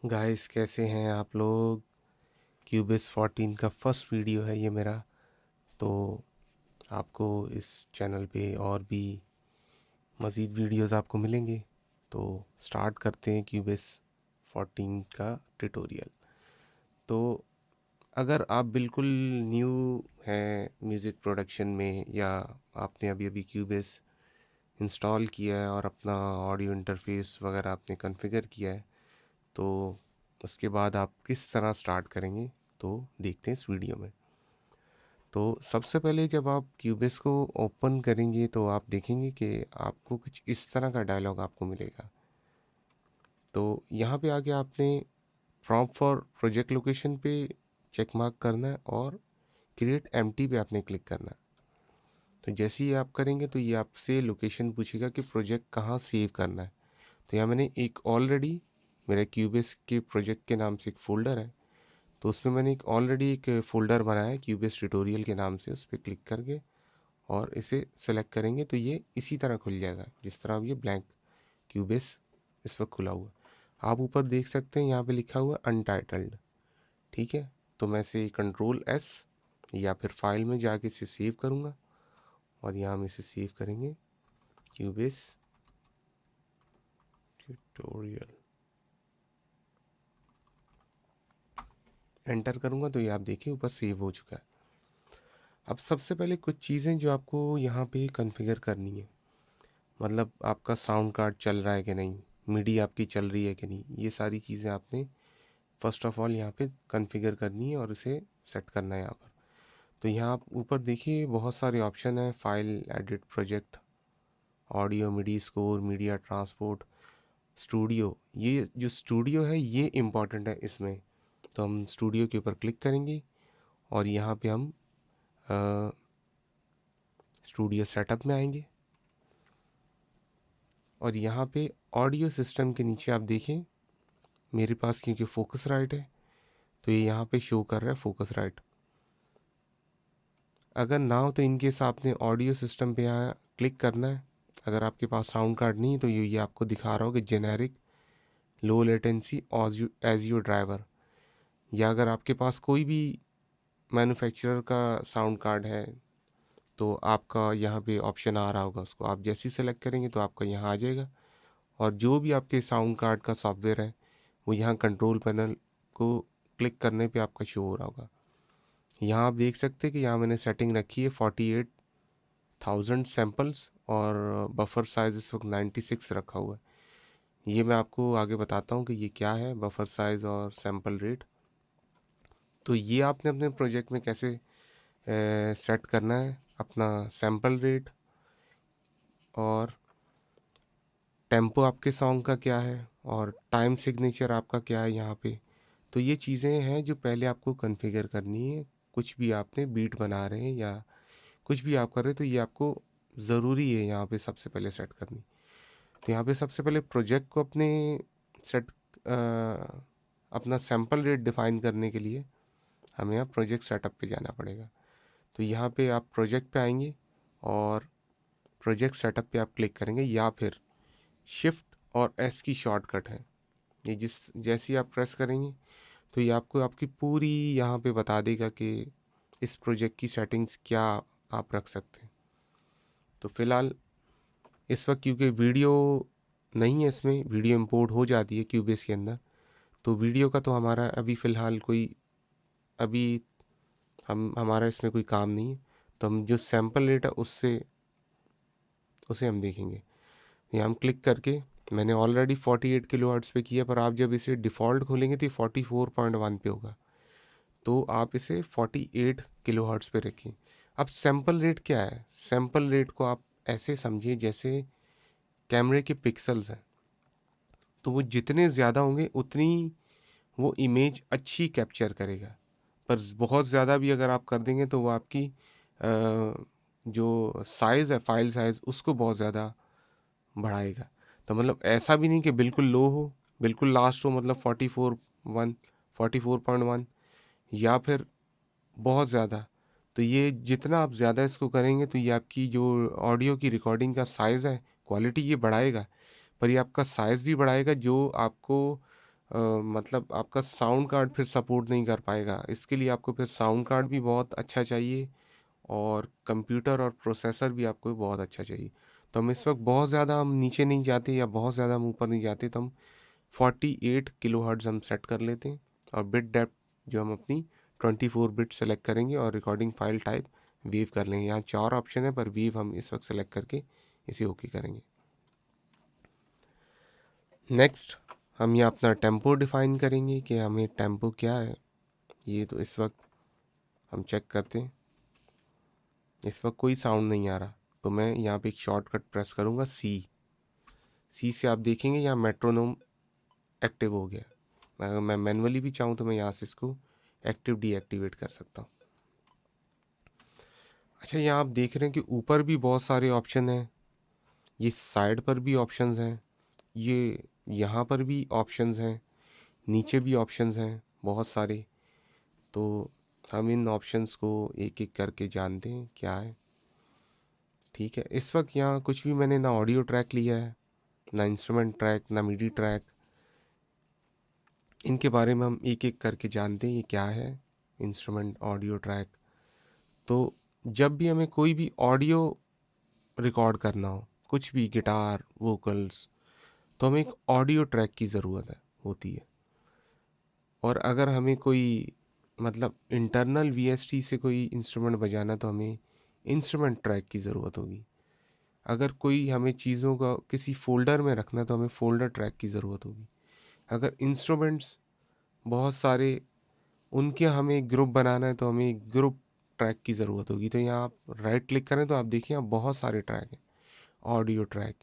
Guys कैसे हैं आप लोग। क्यूबिस 14 का फर्स्ट वीडियो है ये मेरा। तो आपको इस चैनल पे और भी मज़ीद वीडियोस आपको मिलेंगे। तो स्टार्ट करते हैं क्यूबिस 14 का ट्यूटोरियल। तो अगर आप बिल्कुल न्यू हैं म्यूज़िक प्रोडक्शन में, या आपने अभी अभी क्यूबिस इंस्टॉल किया है और अपना ऑडियो इंटरफेस वगैरह आपने कॉन्फ़िगर किया है, तो उसके बाद आप किस तरह स्टार्ट करेंगे तो देखते हैं इस वीडियो में। तो सबसे पहले जब आप क्यूबिस को ओपन करेंगे तो आप देखेंगे कि आपको कुछ इस तरह का डायलॉग आपको मिलेगा। तो यहाँ पे आके आपने प्रॉम्प्ट फॉर प्रोजेक्ट लोकेशन पे चेक मार्क करना है और क्रिएट एम्प्टी पे आपने क्लिक करना है। तो जैसे ही आप करेंगे तो ये आपसे लोकेशन पूछेगा कि प्रोजेक्ट कहाँ सेव करना है। तो यहाँ मैंने एक ऑलरेडी मेरे क्यूबिस के प्रोजेक्ट के नाम से एक फ़ोल्डर है, तो उसमें मैंने एक ऑलरेडी एक फ़ोल्डर बनाया है क्यूबिस ट्यूटोरियल के नाम से। उस पर क्लिक करके और इसे सेलेक्ट करेंगे तो ये इसी तरह खुल जाएगा जिस तरह अब ये ब्लैंक क्यूबिस इस वक्त खुला हुआ। आप ऊपर देख सकते हैं यहाँ पे लिखा हुआ अनटाइटल्ड। ठीक है, तो मैं इसे Ctrl+S या फिर फाइल में जाके इसे सेव करूँगा और यहाँ हम इसे सेव करेंगे क्यूबिस ट्यूटोरियल। एंटर करूँगा तो ये आप देखिए ऊपर सेव हो चुका है। अब सबसे पहले कुछ चीज़ें जो आपको यहाँ पे कॉन्फ़िगर करनी है, मतलब आपका साउंड कार्ड चल रहा है कि नहीं, मिडी आपकी चल रही है कि नहीं, ये सारी चीज़ें आपने फ़र्स्ट ऑफ ऑल यहाँ पे कॉन्फ़िगर करनी है और इसे सेट करना है यहाँ पर। तो यहाँ आप ऊपर देखिए बहुत सारे ऑप्शन हैं, फाइल, एडिट, प्रोजेक्ट, ऑडियो, मिडी, स्कोर, मीडिया ट्रांसपोर्ट, स्टूडियो। ये जो स्टूडियो है ये इम्पॉर्टेंट है इसमें। तो हम स्टूडियो के ऊपर क्लिक करेंगे और यहाँ पे हम स्टूडियो सेटअप में आएंगे और यहाँ पे ऑडियो सिस्टम के नीचे आप देखें मेरे पास क्योंकि फोकस राइट है तो ये यहाँ पे शो कर रहा है फोकस राइट। अगर ना हो तो इनकेस आपने ऑडियो सिस्टम पे यहाँ क्लिक करना है। अगर आपके पास साउंड कार्ड नहीं है तो ये आपको दिखा रहा होगा generic low latency ASIO driver, या अगर आपके पास कोई भी मैन्युफैक्चरर का साउंड कार्ड है तो आपका यहाँ पे ऑप्शन आ रहा होगा, उसको आप जैसे ही सेलेक्ट करेंगे तो आपका यहाँ आ जाएगा। और जो भी आपके साउंड कार्ड का सॉफ्टवेयर है वो यहाँ कंट्रोल पैनल को क्लिक करने पे आपका शो हो रहा होगा। यहाँ आप देख सकते हैं कि यहाँ मैंने सेटिंग रखी है 48,000 सैम्पल्स और बफर साइज इस वक्त 96 रखा हुआ है। ये मैं आपको आगे बताता हूँ कि ये क्या है बफर साइज़ और सैम्पल रेट। तो ये आपने अपने प्रोजेक्ट में कैसे सेट करना है अपना सैम्पल रेट और टेम्पो आपके सॉन्ग का क्या है और टाइम सिग्नेचर आपका क्या है यहाँ पे। तो ये चीज़ें हैं जो पहले आपको कॉन्फ़िगर करनी है। कुछ भी आपने बीट बना रहे हैं या कुछ भी आप कर रहे हैं तो ये आपको ज़रूरी है यहाँ पे सबसे पहले सेट करनी। तो यहाँ पे सबसे पहले प्रोजेक्ट को अपने सेट अपना सैम्पल रेट डिफ़ाइन करने के लिए हमें यहाँ प्रोजेक्ट सेटअप पे जाना पड़ेगा। तो यहाँ पे आप प्रोजेक्ट पे आएंगे और प्रोजेक्ट सेटअप पे आप क्लिक करेंगे या फिर शिफ्ट और एस की शॉर्टकट है। ये जैसे ही आप प्रेस करेंगे तो ये आपको आपकी पूरी यहाँ पे बता देगा कि इस प्रोजेक्ट की सेटिंग्स क्या आप रख सकते हैं। तो फ़िलहाल इस वक्त क्योंकि वीडियो नहीं है, इसमें वीडियो इंपोर्ट हो जाती है क्यूबेस के अंदर, तो वीडियो का तो हमारा अभी फ़िलहाल कोई अभी हमारा इसमें कोई काम नहीं है। तो हम जो सैम्पल रेट है उसे हम देखेंगे। यहाँ हम क्लिक करके मैंने ऑलरेडी 48 किलो हर्ट्ज़ पे किया, पर आप जब इसे डिफ़ॉल्ट खोलेंगे तो 44.1 पे होगा। तो आप इसे 48 किलो हर्ट्ज़ पे रखिए। अब सैम्पल रेट क्या है, सैम्पल रेट को आप ऐसे समझिए जैसे कैमरे के पिक्सल्स हैं। तो वो जितने ज़्यादा होंगे उतनी वो इमेज अच्छी कैप्चर करेगा, पर बहुत ज़्यादा भी अगर आप कर देंगे तो वो आपकी जो साइज़ है फाइल साइज़ उसको बहुत ज़्यादा बढ़ाएगा। तो मतलब ऐसा भी नहीं कि बिल्कुल लो हो, बिल्कुल लास्ट हो, मतलब 44.1 या फिर बहुत ज़्यादा। तो ये जितना आप ज़्यादा इसको करेंगे तो ये आपकी जो ऑडियो की रिकॉर्डिंग का साइज़ है, क्वालिटी ये बढ़ाएगा, पर ये आपका साइज़ भी बढ़ाएगा जो आपको मतलब आपका साउंड कार्ड फिर सपोर्ट नहीं कर पाएगा। इसके लिए आपको फिर साउंड कार्ड भी बहुत अच्छा चाहिए और कंप्यूटर और प्रोसेसर भी आपको बहुत अच्छा चाहिए। तो हम इस वक्त बहुत ज़्यादा हम नीचे नहीं जाते या बहुत ज़्यादा हम ऊपर नहीं जाते, तो हम 48 किलो हर्ट्ज़ हम सेट कर लेते हैं। और बिट डेप्थ जो हम अपनी 24 बिट सेलेक्ट करेंगे और रिकॉर्डिंग फाइल टाइप वेव कर लेंगे। यहाँ 4 ऑप्शन है पर वेव हम इस वक्त सेलेक्ट करके इसे ओके करेंगे। नेक्स्ट हम यहाँ अपना टेम्पो डिफाइन करेंगे कि हमें टेम्पो क्या है। ये तो इस वक्त हम चेक करते हैं, इस वक्त कोई साउंड नहीं आ रहा, तो मैं यहाँ पे एक शॉर्टकट प्रेस करूँगा सी से आप देखेंगे यहाँ मेट्रोनोम एक्टिव हो गया। अगर मैं मैनुअली भी चाहूँ तो मैं यहाँ से इसको एक्टिव डीएक्टिवेट कर सकता हूँ। अच्छा, यहाँ आप देख रहे हैं कि ऊपर भी बहुत सारे ऑप्शन हैं, ये साइड पर भी ऑप्शंस हैं, ये यहाँ पर भी ऑप्शंस हैं, नीचे भी ऑप्शंस हैं बहुत सारे। तो हम इन ऑप्शंस को एक एक करके जानते हैं क्या है। ठीक है, इस वक्त यहाँ कुछ भी मैंने ना ऑडियो ट्रैक लिया है, ना इंस्ट्रूमेंट ट्रैक, ना मिडी ट्रैक। इनके बारे में हम एक एक करके जानते हैं ये क्या है इंस्ट्रूमेंट ऑडियो ट्रैक। तो जब भी हमें कोई भी ऑडियो रिकॉर्ड करना हो, कुछ भी गिटार वोकल्स, तो हमें एक ऑडियो ट्रैक की ज़रूरत होती है। और अगर हमें कोई मतलब इंटरनल वीएसटी से कोई इंस्ट्रूमेंट बजाना तो हमें इंस्ट्रूमेंट ट्रैक की ज़रूरत होगी। अगर कोई हमें चीज़ों का किसी फ़ोल्डर में रखना तो हमें फ़ोल्डर ट्रैक की ज़रूरत होगी। अगर इंस्ट्रूमेंट्स बहुत सारे उनके हमें एक ग्रुप बनाना है तो हमें एक ग्रुप ट्रैक की ज़रूरत होगी। तो यहाँ आप राइट क्लिक करें तो आप देखिए यहाँ बहुत सारे ट्रैक हैं, audio track,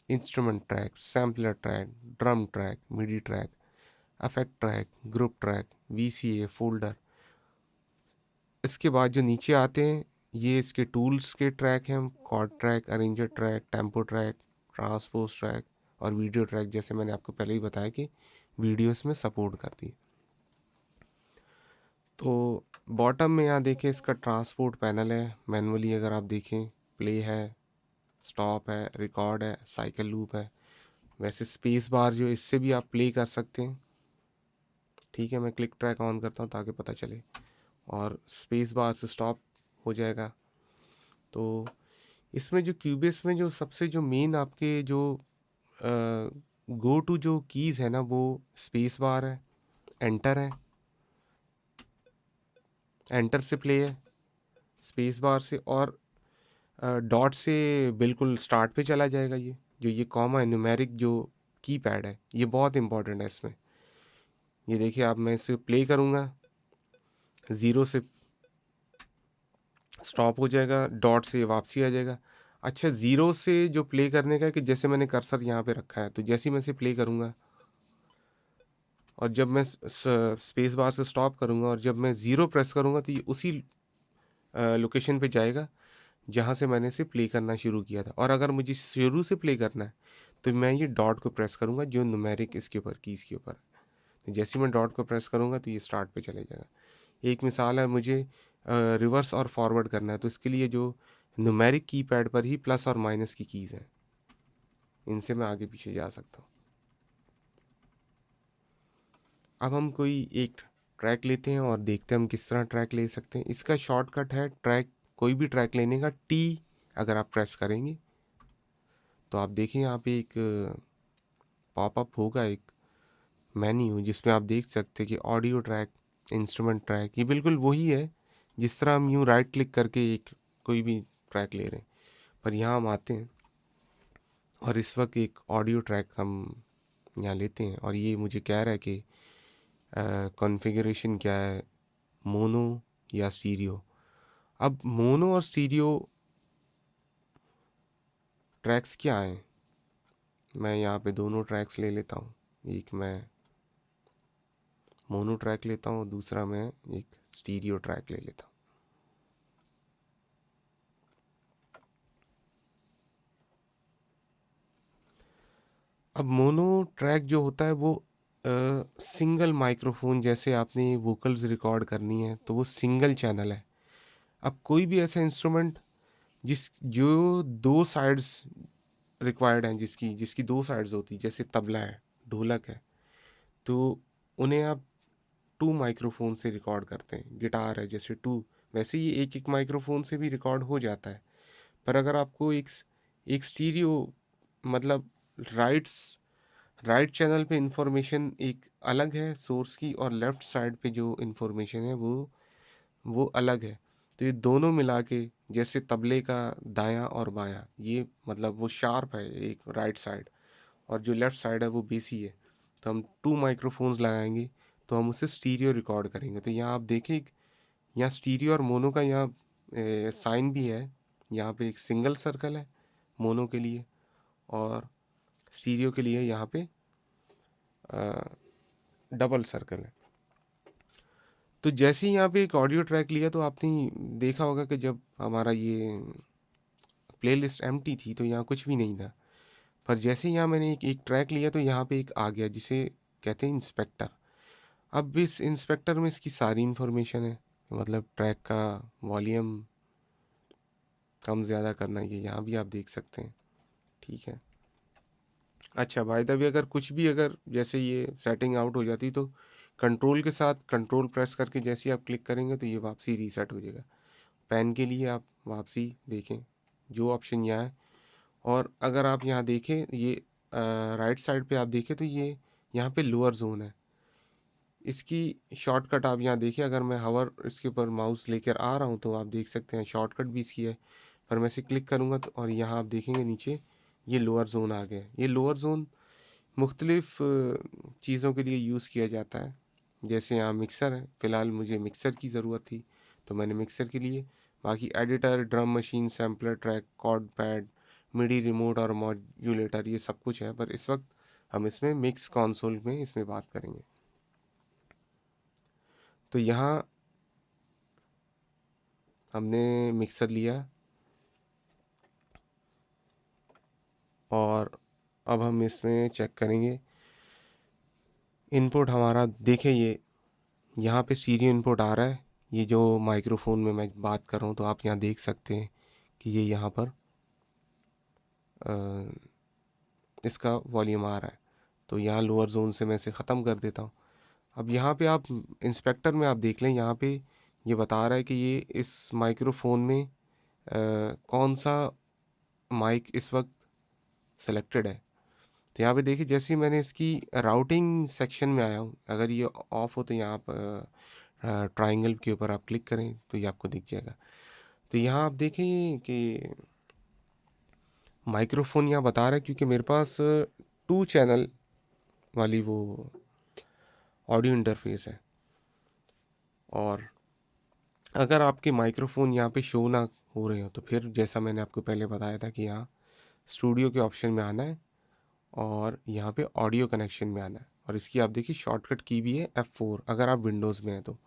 instrument track, sampler track, drum track, MIDI track, effect track, group track, VCA, folder. इसके बाद जो नीचे आते हैं ये इसके टूल्स के ट्रैक हैं, chord track, arranger track, tempo track, transpose track और वीडियो ट्रैक, जैसे मैंने आपको पहले ही बताया कि वीडियो इसमें सपोर्ट करती है। तो बॉटम में यहाँ देखें इसका ट्रांसपोर्ट पैनल है, मैनुअली अगर आप देखें प्ले है, स्टॉप है, रिकॉर्ड है, साइकिल लूप है। वैसे स्पेस बार जो इससे भी आप प्ले कर सकते हैं। ठीक है, मैं क्लिक ट्रैक ऑन करता हूँ ताकि पता चले, और स्पेस बार से स्टॉप हो जाएगा। तो इसमें जो क्यूबेस में जो सबसे जो मेन आपके जो गो टू जो कीज़ है ना, वो स्पेस बार है, एंटर है, एंटर से प्ले है, स्पेस बार से, और डॉट से बिल्कुल स्टार्ट पे चला जाएगा। ये कॉमा है, न्यूमेरिक जो कीपैड है, ये बहुत इंपॉर्टेंट है इसमें। ये देखिए, आप मैं इसे प्ले करूँगा, ज़ीरो से स्टॉप हो जाएगा, डॉट से वापसी आ जाएगा। अच्छा, ज़ीरो से जो प्ले करने का है कि जैसे मैंने कर्सर यहाँ पे रखा है, तो जैसे ही मैं इसे प्ले करूँगा और जब मैं स्पेस बार से स्टॉप करूँगा और जब मैं ज़ीरो प्रेस करूँगा तो ये उसी लोकेशन पे जाएगा जहाँ से मैंने इसे प्ले करना शुरू किया था। और अगर मुझे शुरू से प्ले करना है तो मैं ये डॉट को प्रेस करूँगा जो न्यूमेरिक इसके ऊपर कीज़ के ऊपर। तो जैसे ही मैं डॉट को प्रेस करूँगा तो ये स्टार्ट पे चले जाएगा। एक मिसाल है, मुझे रिवर्स और फॉरवर्ड करना है तो इसके लिए जो न्यूमेरिक कीपैड पर ही प्लस और माइनस की कीज़ हैं, इनसे मैं आगे पीछे जा सकता हूँ। अब हम कोई एक ट्रैक लेते हैं और देखते हैं हम किस तरह ट्रैक ले सकते हैं। इसका शॉर्टकट है ट्रैक, कोई भी ट्रैक लेने का टी अगर आप प्रेस करेंगे तो आप देखें यहाँ पे एक पॉपअप होगा, एक मेन्यू, जिसमें आप देख सकते हैं कि ऑडियो ट्रैक, इंस्ट्रूमेंट ट्रैक, ये बिल्कुल वही है जिस तरह हम यूँ राइट क्लिक करके एक कोई भी ट्रैक ले रहे हैं। पर यहाँ हम आते हैं और इस वक्त एक ऑडियो ट्रैक हम यहाँ लेते हैं और ये मुझे कह रहा है कि कॉन्फ़िगरेशन क्या है, मोनो या स्टीरियो। अब मोनो और स्टीरियो ट्रैक्स क्या हैं, मैं यहाँ पे दोनों ट्रैक्स ले लेता हूँ। एक मैं मोनो ट्रैक लेता हूँ, दूसरा मैं एक स्टीरियो ट्रैक ले लेता हूँ। अब मोनो ट्रैक जो होता है वो सिंगल माइक्रोफोन, जैसे आपने वोकल्स रिकॉर्ड करनी है तो वो सिंगल चैनल है। अब कोई भी ऐसा इंस्ट्रूमेंट जिस जो दो साइड्स रिक्वायर्ड हैं, जिसकी जिसकी दो साइड्स होती, जैसे तबला है, ढोलक है, तो उन्हें आप 2 माइक्रोफ़ोन से रिकॉर्ड करते हैं। गिटार है जैसे 2, वैसे ही एक-एक माइक्रोफ़ोन से भी रिकॉर्ड हो जाता है। पर अगर आपको एक स्टीरियो मतलब राइट्स राइट चैनल पे इन्फॉर्मेशन एक अलग है सोर्स की, और लेफ़्ट साइड पे जो इन्फॉर्मेशन है वो अलग है। तो ये दोनों मिला के, जैसे तबले का दायाँ और बायाँ, ये मतलब वो शार्प है एक राइट साइड, और जो लेफ़्ट साइड है वो बेसी है। तो हम 2 माइक्रोफ़ोन्स लगाएँगे तो हम उससे स्टीरियो रिकॉर्ड करेंगे। तो यहाँ आप देखें, यहाँ स्टीरियो और मोनो का यहाँ साइन भी है। यहाँ पे एक सिंगल सर्कल है मोनो के लिए, और स्टीरियो के लिए यहाँ पे डबल सर्कल है। तो जैसे ही यहाँ पे एक ऑडियो ट्रैक लिया तो आपने देखा होगा कि जब हमारा ये प्लेलिस्ट एम्प्टी थी तो यहाँ कुछ भी नहीं था। पर जैसे ही यहाँ मैंने एक ट्रैक लिया तो यहाँ पे एक आ गया जिसे कहते हैं इंस्पेक्टर। अब इस इंस्पेक्टर में इसकी सारी इन्फॉर्मेशन है, मतलब ट्रैक का वॉल्यूम कम ज़्यादा करना, ये यहाँ भी आप देख सकते हैं। ठीक है। अच्छा, बाय द वे, अगर कुछ भी अगर जैसे ये सेटिंग आउट हो जाती तो कंट्रोल के साथ कंट्रोल प्रेस करके जैसे ही आप क्लिक करेंगे तो ये वापसी रीसेट हो जाएगा। पेन के लिए आप वापसी देखें जो ऑप्शन यहाँ है, और अगर आप यहाँ देखें ये राइट साइड पे आप देखें तो ये यहाँ पे लोअर जोन है। इसकी शॉर्टकट आप यहाँ देखिए, अगर मैं हवर इसके ऊपर माउस लेकर आ रहा हूँ तो आप देख सकते हैं शॉर्टकट भी इसकी है। पर मैं इसे क्लिक करूँगा तो, और यहाँ आप देखेंगे नीचे ये लोअर जोन आ गया। ये लोअर जोन मुख्तलिफ़ चीज़ों के लिए यूज़ किया जाता है। जैसे यहाँ मिक्सर है, फ़िलहाल मुझे मिक्सर की ज़रूरत थी तो मैंने मिक्सर के लिए। बाकी editor, drum machine, sampler, track, chord pad, MIDI remote और मॉड्यूलेटर, ये सब कुछ है। पर इस वक्त हम इसमें मिक्स कंसोल में इसमें बात करेंगे। तो यहाँ हमने मिक्सर लिया और अब हम इसमें चेक करेंगे इनपुट हमारा। देखें ये यहाँ पे स्टीरियो इनपुट आ रहा है। ये जो माइक्रोफोन में मैं बात कर रहा हूँ तो आप यहाँ देख सकते हैं कि ये यहाँ पर इसका वॉल्यूम आ रहा है। तो यहाँ लोअर जोन से मैं इसे ख़त्म कर देता हूँ। अब यहाँ पे आप इंस्पेक्टर में आप देख लें, यहाँ पे ये बता रहा है कि ये इस माइक्रोफोन में कौन सा माइक इस वक्त सेलेक्टेड है। तो यहाँ पे देखिए, जैसे ही मैंने इसकी राउटिंग सेक्शन में आया हूँ, अगर ये ऑफ हो तो यहाँ आप ट्राइंगल के ऊपर आप क्लिक करें तो ये आपको दिख जाएगा। तो यहाँ आप देखें कि माइक्रोफोन यहाँ बता रहा है, क्योंकि मेरे पास 2 चैनल वाली वो ऑडियो इंटरफेस है। और अगर आपके माइक्रोफोन यहाँ पे शो ना हो रहे हो तो फिर जैसा मैंने आपको पहले बताया था कि यहाँ स्टूडियो के ऑप्शन में आना है और यहाँ पे ऑडियो कनेक्शन में आना है। और इसकी आप देखिए शॉर्टकट की भी है F4। अगर आप विंडोज़ में हैं तो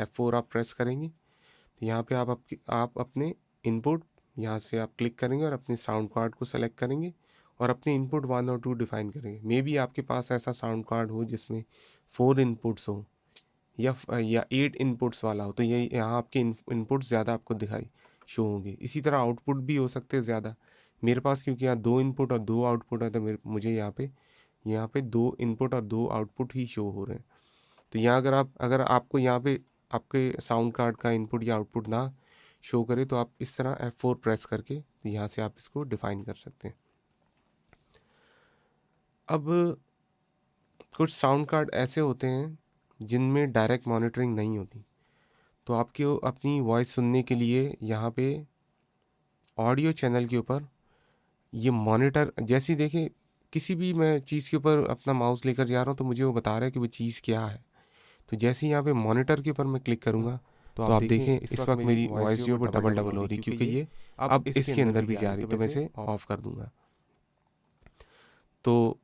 F4 आप प्रेस करेंगे तो यहाँ पे आप अपने इनपुट यहाँ से आप क्लिक करेंगे और अपने साउंड कार्ड को सेलेक्ट करेंगे और अपने इनपुट 1 और 2 डिफाइन करेंगे। मे बी आपके पास ऐसा साउंड कार्ड हो जिसमें 4 इनपुट्स हो या 8 इनपुट्स वाला हो, तो ये यहाँ आपके इनपुट्स ज़्यादा आपको दिखाई शो होंगे। इसी तरह आउटपुट भी हो सकते हैं ज़्यादा। मेरे पास क्योंकि यहाँ 2 इनपुट और 2 आउटपुट है तो मुझे यहाँ पे 2 इनपुट और 2 आउटपुट ही शो हो रहे हैं। तो यहाँ अगर आपको यहाँ पे आपके साउंड कार्ड का इनपुट या आउटपुट ना शो करे तो आप इस तरह F4 प्रेस करके तो यहाँ से आप इसको डिफ़ाइन कर सकते हैं। अब कुछ साउंड कार्ड ऐसे होते हैं जिनमें डायरेक्ट मॉनिटरिंग नहीं होती, तो आपको अपनी वॉइस सुनने के लिए यहाँ पे ऑडियो चैनल के ऊपर ये मॉनिटर, जैसे ही देखिए किसी भी मैं चीज़ के ऊपर अपना माउस लेकर जा रहा हूँ तो मुझे वो बता रहा है कि वो चीज़ क्या है। तो जैसे ही यहाँ पे मॉनिटर के ऊपर मैं क्लिक करूँगा तो आप देखें इस वक्त मेरी वॉइस जो है वो डबल डबल हो रही है, क्योंकि ये अब इसके अंदर भी जा रही है। तो मैं इसे ऑफ कर दूँगा। तो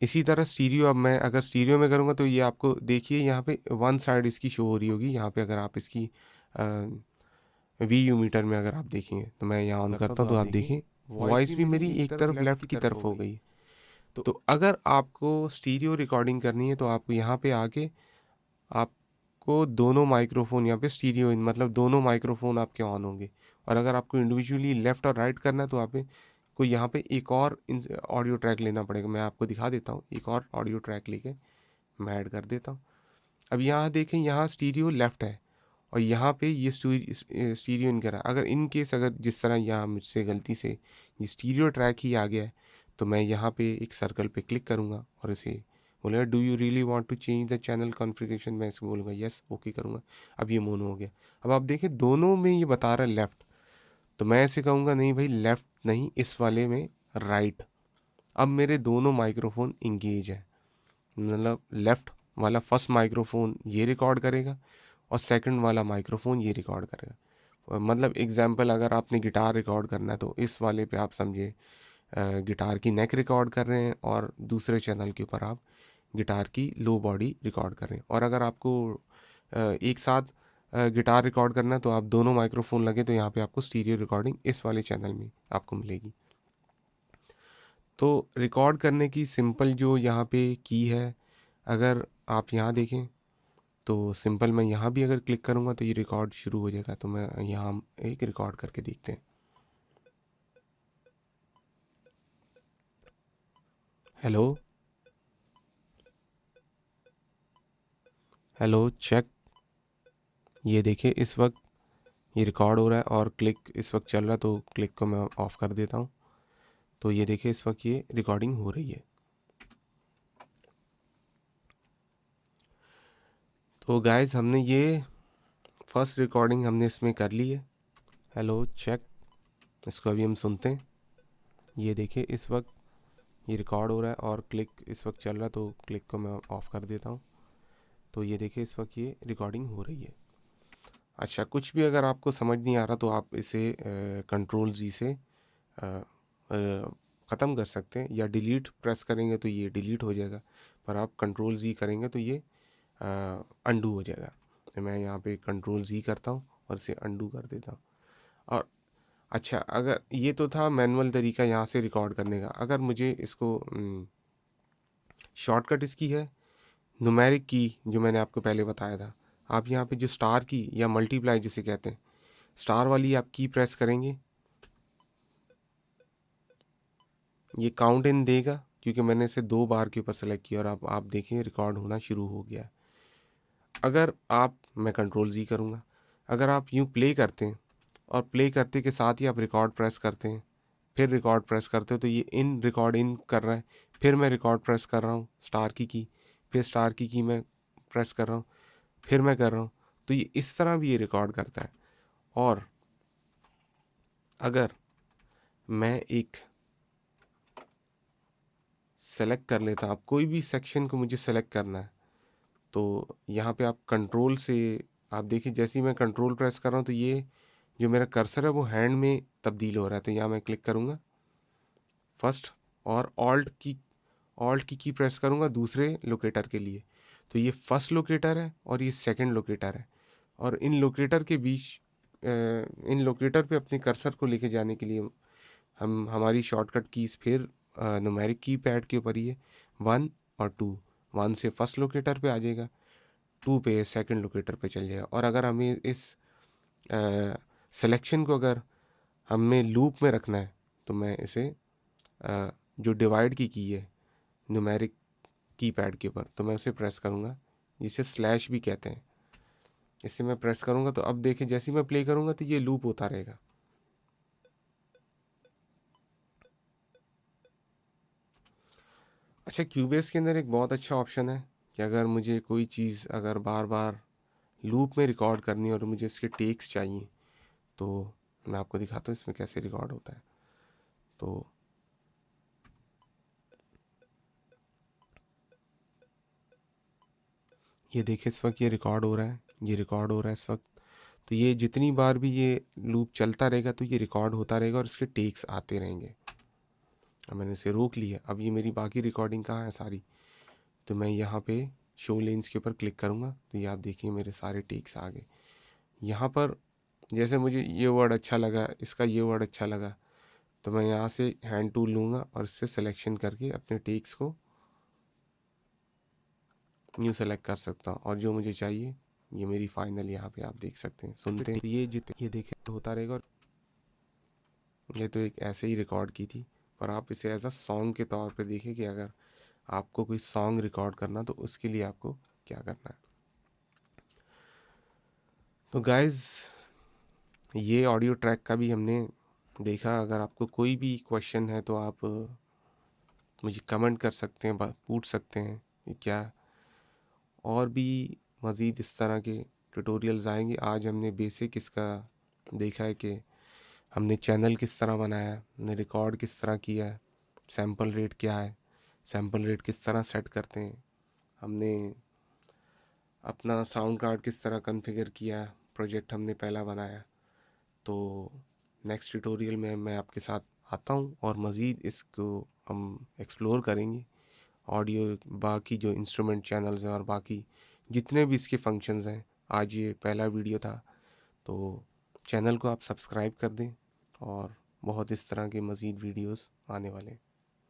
इसी तरह स्टीरियो, अब मैं अगर स्टीरियो में करूँगा तो ये आपको देखिए यहाँ पे वन साइड इसकी शो हो रही होगी। यहाँ पे अगर आप इसकी वी मीटर में अगर आप देखेंगे तो मैं यहाँ ऑन करता हूँ तो आप देखें वॉइस भी मेरी एक तरफ लेफ़्ट की तरफ हो गई। तो अगर आपको स्टीरियो रिकॉर्डिंग करनी है तो आपको यहाँ पे आके आपको दोनों माइक्रोफोन यहाँ पे स्टीरियो मतलब दोनों माइक्रोफोन आपके ऑन होंगे। और अगर आपको इंडिविजुअली लेफ़्ट और राइट करना है तो आपको यहाँ पे एक और ऑडियो ट्रैक लेना पड़ेगा। मैं आपको दिखा देता हूँ। एक और ऑडियो ट्रैक लेके मैं ऐड कर देता हूँ। अब यहाँ देखें, यहाँ स्टीरियो लेफ़्ट है और यहाँ पे ये स्टीरियो इन करा। अगर इन केस अगर जिस तरह यहाँ मुझसे गलती से ये स्टीरियो ट्रैक ही आ गया है, तो मैं यहाँ पे एक सर्कल पे क्लिक करूँगा और इसे बोलेगा do you really want to change the channel configuration, मैं इसे बोलूँगा यस, ओके करूँगा। अब ये मोनो हो गया। अब आप देखें दोनों में ये बता रहा है लेफ़्ट, तो मैं ऐसे कहूँगा नहीं भाई लेफ़्ट नहीं, इस वाले में राइट। अब मेरे दोनों माइक्रोफोन इंगेज है, मतलब लेफ़्ट वाला फर्स्ट माइक्रोफोन ये रिकॉर्ड करेगा और सेकंड वाला माइक्रोफोन ये रिकॉर्ड करेगा। मतलब एग्जांपल अगर आपने गिटार रिकॉर्ड करना है तो इस वाले पे आप समझे गिटार की नेक रिकॉर्ड कर रहे हैं और दूसरे चैनल के ऊपर आप गिटार की लो बॉडी रिकॉर्ड कर रहे हैं। और अगर आपको एक साथ गिटार रिकॉर्ड करना है तो आप दोनों माइक्रोफोन लगे तो यहाँ पे आपको स्टीरियो रिकॉर्डिंग इस वाले चैनल में आपको मिलेगी। तो रिकॉर्ड करने की सिंपल जो यहाँ पे की है, अगर आप यहाँ देखें तो सिंपल मैं यहाँ भी अगर क्लिक करूँगा तो ये रिकॉर्ड शुरू हो जाएगा। तो मैं यहाँ एक रिकॉर्ड करके देखते हैं। हेलो हेलो चेक, ये देखिए इस वक्त ये रिकॉर्ड हो रहा है और क्लिक इस वक्त चल रहा है, तो क्लिक को मैं ऑफ़ कर देता हूँ। तो ये देखिए इस वक्त ये रिकॉर्डिंग हो रही है। तो गाइस हमने ये फर्स्ट रिकॉर्डिंग हमने इसमें कर ली है। हेलो चेक, इसको अभी हम सुनते हैं। ये देखिए इस वक्त ये रिकॉर्ड हो रहा है और क्लिक इस वक्त चल रहा है, तो क्लिक को मैं ऑफ़ कर देता हूँ। तो ये देखिए इस वक्त ये रिकॉर्डिंग हो रही है। अच्छा, कुछ भी अगर आपको समझ नहीं आ रहा तो आप इसे कंट्रोल जी से ख़त्म कर सकते हैं, या डिलीट प्रेस करेंगे तो ये डिलीट हो जाएगा, पर आप कंट्रोल जी करेंगे तो ये अंडू हो जाएगा। तो मैं यहाँ पे कंट्रोल जी करता हूँ और इसे अंडू कर देता हूँ। और अच्छा, अगर ये तो था मैनुअल तरीका यहाँ से रिकॉर्ड करने का। अगर मुझे इसको शॉर्टकट इसकी है न्यूमेरिक की, जो मैंने आपको पहले बताया था। आप यहाँ पे जो स्टार की या मल्टीप्लाई जिसे कहते हैं, स्टार वाली आप की प्रेस करेंगे, ये काउंट इन देगा क्योंकि मैंने इसे 2 बार के ऊपर सेलेक्ट किया और अब आप देखें रिकॉर्ड होना शुरू हो गया है। अगर आप, मैं कंट्रोल जी करूँगा, अगर आप यूँ प्ले करते हैं और प्ले करते के साथ ही आप रिकॉर्ड प्रेस करते हैं, फिर रिकॉर्ड प्रेस करते हो, तो ये इन रिकॉर्ड इन कर रहा है। फिर मैं रिकॉर्ड प्रेस कर रहा हूँ स्टार की, फिर स्टार की मैं प्रेस कर रहा हूँ, फिर मैं कर रहा हूँ, तो ये इस तरह भी ये रिकॉर्ड करता है। और अगर मैं एक सेलेक्ट कर लेता, आप कोई भी सेक्शन को मुझे सेलेक्ट करना है, तो यहाँ पे आप कंट्रोल से, आप देखिए जैसे ही मैं कंट्रोल प्रेस कर रहा हूँ तो ये जो मेरा कर्सर है वो हैंड में तब्दील हो रहा है। तो यहाँ मैं क्लिक करूँगा फर्स्ट और ऑल्ट की प्रेस करूँगा दूसरे लोकेटर के लिए, तो ये फर्स्ट लोकेटर है और ये सेकंड लोकेटर है। और इन लोकेटर के बीच इन लोकेटर पे अपने कर्सर को लेके जाने के लिए हम हमारी शॉर्टकट कीज़ फिर न्यूमेरिक की पैड के ऊपर ही है, 1 और 2। 1 से फर्स्ट लोकेटर पे आ जाएगा, 2 पे सेकंड लोकेटर पे चल जाएगा। और अगर हमें इस सिलेक्शन को अगर हमें लूप में रखना है तो मैं इसे जो डिवाइड की है न्यूमेरिक की पैड के ऊपर, तो मैं उसे प्रेस करूँगा, जिसे स्लैश भी कहते हैं। इसे मैं प्रेस करूँगा तो अब देखें जैसे ही मैं प्ले करूँगा तो ये लूप होता रहेगा। अच्छा, क्यूबेस के अंदर एक बहुत अच्छा ऑप्शन है कि अगर मुझे कोई चीज़ अगर बार बार लूप में रिकॉर्ड करनी है और मुझे इसके टेक्स चाहिए, तो मैं आपको दिखाता हूँ इसमें कैसे रिकॉर्ड होता है। तो ये देखिए इस वक्त ये रिकॉर्ड हो रहा है, ये रिकॉर्ड हो रहा है इस वक्त। तो ये जितनी बार भी ये लूप चलता रहेगा तो ये रिकॉर्ड होता रहेगा और इसके टेक्स आते रहेंगे। अब मैंने इसे रोक लिया, अब ये मेरी बाकी रिकॉर्डिंग कहाँ है सारी, तो मैं यहाँ पे शो लेंस के ऊपर क्लिक करूँगा तो ये आप देखिए मेरे सारे टेक्स आ गए। यहाँ पर जैसे मुझे ये वर्ड अच्छा लगा, इसका ये वर्ड अच्छा लगा, तो मैं यहाँ से हैंड टूल लूँगा और इससे सिलेक्शन करके अपने टेक्स को न्यू सेलेक्ट कर सकता हूँ और जो मुझे चाहिए ये मेरी फाइनल यहाँ पे आप देख सकते हैं, सुनते हैं ये देखे होता रहेगा। और ये तो एक ऐसे ही रिकॉर्ड की थी, पर आप इसे एज अ सॉन्ग के तौर पे देखें कि अगर आपको कोई सॉन्ग रिकॉर्ड करना, तो उसके लिए आपको क्या करना है। तो गाइज़, ये ऑडियो ट्रैक का भी हमने देखा। अगर आपको कोई भी क्वेश्चन है तो आप मुझे कमेंट कर सकते हैं, पूछ सकते हैं कि क्या और भी मज़ीद इस तरह के ट्यूटोरियल्स आएंगे। आज हमने बेसिक इसका देखा है कि हमने चैनल किस तरह बनाया है, हमने रिकॉर्ड किस तरह किया है, सैम्पल रेट क्या है, सैम्पल रेट किस तरह सेट करते हैं, हमने अपना साउंड कार्ड किस तरह कॉन्फ़िगर किया, प्रोजेक्ट हमने पहला बनाया। तो नेक्स्ट ट्यूटोरियल में मैं आपके साथ आता हूँ और मज़ीद इसको हम एक्सप्लोर करेंगे। ऑडियो, बाकी जो इंस्ट्रूमेंट चैनल्स हैं और बाकी जितने भी इसके फंक्शंस हैं। आज ये पहला वीडियो था, तो चैनल को आप सब्सक्राइब कर दें और बहुत इस तरह के मज़ीद वीडियोस आने वाले हैं।